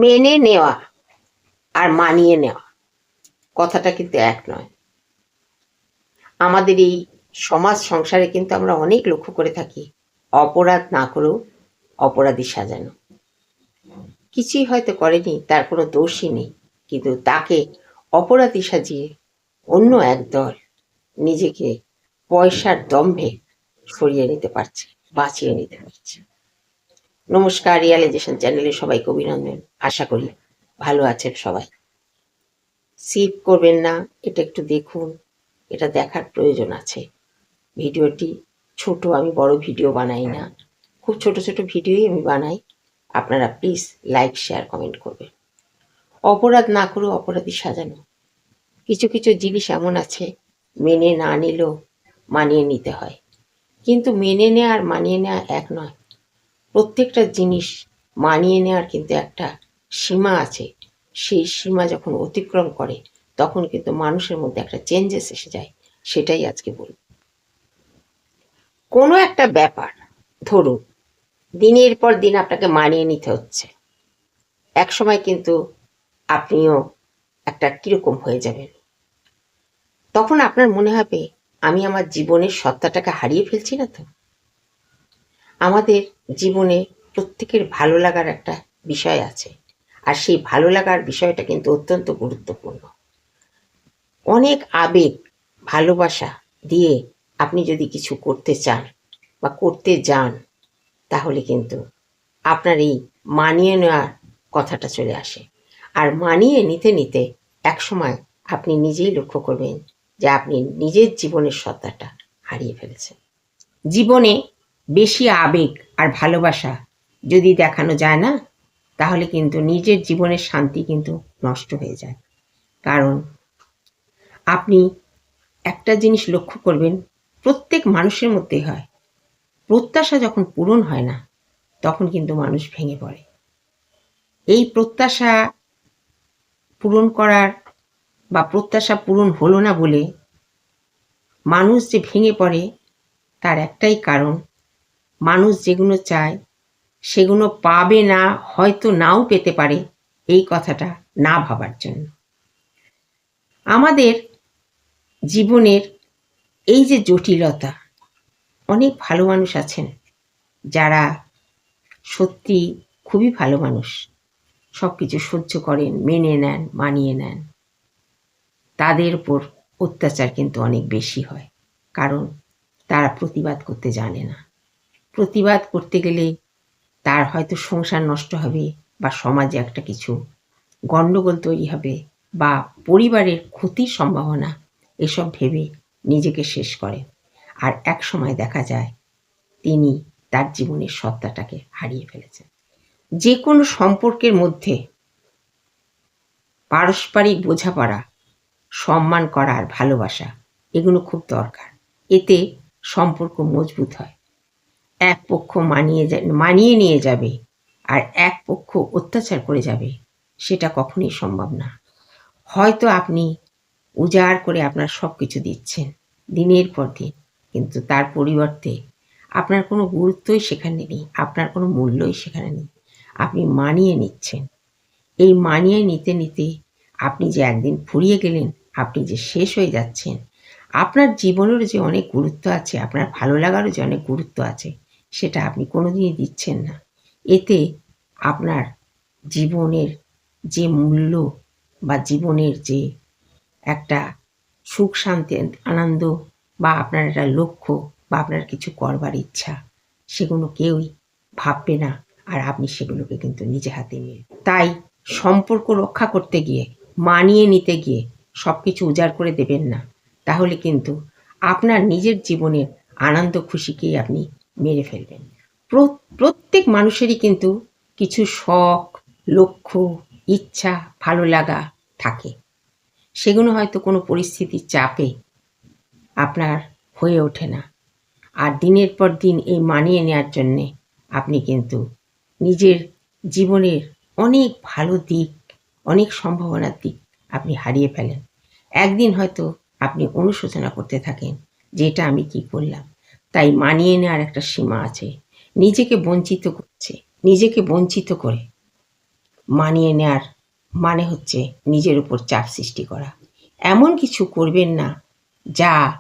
মেনে নেওয়া আর মানিয়ে নেওয়া কথাটা কিন্তু এক নয়। আমাদের এই সমাজ সংসারে কিন্তু আমরা অনেক লক্ষ্য করে থাকি, অপরাধ না করেও অপরাধী সাজানো। কিছুই হয়তো করেনি, তার কোনো দোষই নেই, কিন্তু তাকে অপরাধী সাজিয়ে অন্য একদল নিজেকে পয়সার দম্ভে সরিয়ে নিতে পারছে, বাঁচিয়ে নিতে পারছে। নমস্কার, রিয়ালাইজেশন চ্যানেলে সবাইকে অভিনন্দন। আশা করি ভালো আছেন সবাই। স্কিপ করবেন না, এটা একটু দেখুন, এটা দেখার প্রয়োজন আছে। ভিডিওটি ছোট, আমি বড় ভিডিও বানাই না, খুব ছোট ছোট ভিডিওই আমি বানাই। আপনারা প্লিজ লাইক, শেয়ার, কমেন্ট করবেন। অপরাধ না করেও অপরাধী সাজানো। কিছু কিছু জিনিস এমন আছে মেনে না নিলেও মানিয়ে নিতে হয়, কিন্তু মেনে নেওয়া আর মানিয়ে নেওয়া এক নয়। প্রত্যেকটা জিনিস মানিয়ে নেওয়ার কিন্তু একটা সীমা আছে। সেই সীমা যখন অতিক্রম করে তখন কিন্তু মানুষের মধ্যে একটা চেঞ্জেস এসে যায়। সেটাই আজকে বলব। কোনো একটা ব্যাপার ধরুন, দিনের পর দিন আপনাকে মানিয়ে নিতে হচ্ছে, এক সময় কিন্তু আপনিও একটা কিরকম হয়ে যাবেন। তখন আপনার মনে হবে, আমি আমার জীবনের সত্তাটাকে হারিয়ে ফেলছি না তো? আমাদের জীবনে প্রত্যেকের ভালো লাগার একটা বিষয় আছে, আর সেই ভালো লাগার বিষয়টা কিন্তু অত্যন্ত গুরুত্বপূর্ণ। অনেক আবেগ, ভালোবাসা দিয়ে আপনি যদি কিছু করতে চান বা করতে যান, তাহলে কিন্তু আপনার এই মানিয়ে নেওয়ার কথাটা চলে আসে। আর মানিয়ে নিতে নিতে একসময় আপনি নিজেই লক্ষ্য করবেন যে আপনি নিজের জীবনের সত্তাটা হারিয়ে ফেলেছেন। জীবনে বেশি আবেগ আর ভালোবাসা যদি দেখানো যায় না, তাহলে কিন্তু নিজের জীবনের শান্তি কিন্তু নষ্ট হয়ে যায়। কারণ আপনি একটা জিনিস লক্ষ্য করবেন, প্রত্যেক মানুষের মধ্যেই হয়, প্রত্যাশা যখন পূরণ হয় না তখন কিন্তু মানুষ ভেঙে পড়ে। এই প্রত্যাশা পূরণ করার বা প্রত্যাশা পূরণ হলো না বলে মানুষ যে ভেঙে পড়ে, তার একটাই কারণ, মানুষ যেগুলো চায় সেগুলো পাবে না, হয়তো নাও পেতে পারে, এই কথাটা না ভাবার জন্য। আমাদের জীবনের এই যে জটিলতা, অনেক ভালো মানুষ আছেন যারা সত্যি খুবই ভালো মানুষ, সব কিছু সহ্য করেন, মেনে নেন, মানিয়ে নেন। তাদের উপর অত্যাচার কিন্তু অনেক বেশি হয়, কারণ তারা প্রতিবাদ করতে জানে না। প্রতিবাদ করতে গেলে তার হয়তো সংসার নষ্ট হবে, বা সমাজে একটা কিছু গণ্ডগোল তৈরি হবে, বা পরিবারের ক্ষতির সম্ভাবনা, এসব ভেবে নিজেকে শেষ করে। আর এক সময় দেখা যায় তিনি তার জীবনের সত্তাটাকে হারিয়ে ফেলেছেন। যে কোনো সম্পর্কের মধ্যে পারস্পরিক বোঝাপড়া, সম্মান করা আর ভালোবাসা, এগুলো খুব দরকার। এতে সম্পর্ক মজবুত হয়। এক পক্ষ মানিয়ে নিয়ে যাবে আর এক পক্ষ অত্যাচার করে যাবে, সেটা কখনোই সম্ভব না। হয়তো আপনি উজাড় করে আপনার সব কিছু দিচ্ছেন দিনের পর দিন, কিন্তু তার পরিবর্তে আপনার কোনো গুরুত্বই সেখানে নেই, আপনার কোনো মূল্যই সেখানে নেই। আপনি মানিয়ে নিচ্ছেন। এই মানিয়ে নিতে নিতে আপনি যে একদিন ফুরিয়ে গেলেন, আপনি যে শেষ হয়ে যাচ্ছেন, আপনার জীবনেরও যে অনেক গুরুত্ব আছে, আপনার ভালো লাগারও যে অনেক গুরুত্ব আছে, সেটা আপনি কোনোদিনই দিচ্ছেন না। এতে আপনার জীবনের যে মূল্য বা জীবনের যে একটা সুখ শান্তি আনন্দ, বা আপনার একটা লক্ষ্য, বা আপনার কিছু করবার ইচ্ছা, সেগুলো কেউই ভাববে না, আর আপনি সেগুলোকে কিন্তু নিজে হাতে নিয়ে। তাই সম্পর্ক রক্ষা করতে গিয়ে, মানিয়ে নিতে গিয়ে সব কিছু উজাড় করে দেবেন না, তাহলে কিন্তু আপনার নিজের জীবনের আনন্দ খুশিকেই আপনি মেরে ফেলবেন। প্রত্যেক মানুষেরই কিন্তু কিছু শখ, লক্ষ্য, ইচ্ছা, ভালো লাগা থাকে। সেগুলো হয়তো কোনো পরিস্থিতির চাপে আপনার হয়ে ওঠে না। আর দিনের পর দিন এই মানিয়ে নেওয়ার জন্যে আপনি কিন্তু নিজের জীবনের অনেক ভালো দিক, অনেক সম্ভাবনার দিক আপনি হারিয়ে ফেলেন। একদিন হয়তো আপনি অনুশোচনা করতে থাকেন যে এটা আমি কি করলাম। তাই মানিয়ে নেওয়ার একটা সীমা আছে। নিজেকে বঞ্চিত করে মানিয়ে নেওয়ার মানে হচ্ছে নিজের উপর চাপ সৃষ্টি করা। এমন কিছু করবেন না যা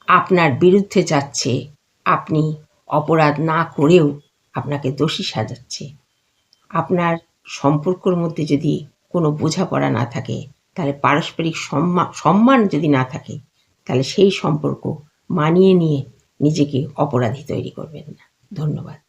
আপনার বিরুদ্ধে যাচ্ছে, আপনি অপরাধ না করেও আপনাকে দোষী সাজাচ্ছে। আপনার সম্পর্কর মধ্যে যদি কোনো বোঝাপড়া না থাকে, তাহলে পারস্পরিক সম্মান যদি না থাকে, তাহলে সেই সম্পর্ক মানিয়ে নিয়ে নিজেকে অপরাধী তৈরি করবেন না। ধন্যবাদ।